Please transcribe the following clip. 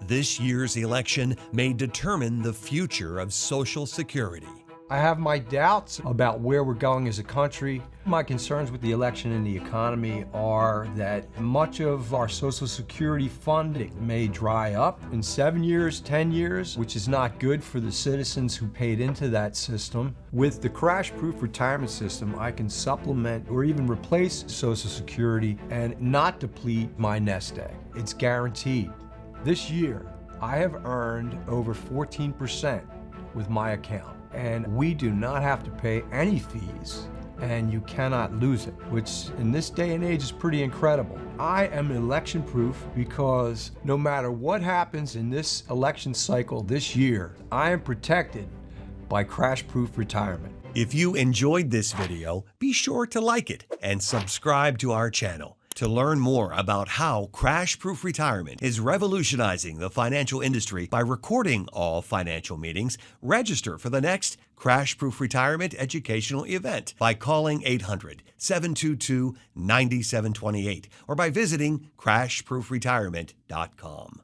This year's election may determine the future of Social Security. I have my doubts about where we're going as a country. My concerns with the election and the economy are that much of our Social Security funding may dry up in 7 years, 10 years, which is not good for the citizens who paid into that system. With the crash-proof retirement system, I can supplement or even replace Social Security and not deplete my nest egg. It's guaranteed. This year, I have earned over 14% with my account. And we do not have to pay any fees, and you cannot lose it, which in this day and age is pretty incredible. I am election proof because no matter what happens in this election cycle this year, I am protected by crash-proof retirement. If you enjoyed this video, be sure to like it and subscribe to our channel. To learn more about how Crash-Proof Retirement is revolutionizing the financial industry by recording all financial meetings, register for the next Crash-Proof Retirement educational event by calling 800-722-9728 or by visiting crashproofretirement.com.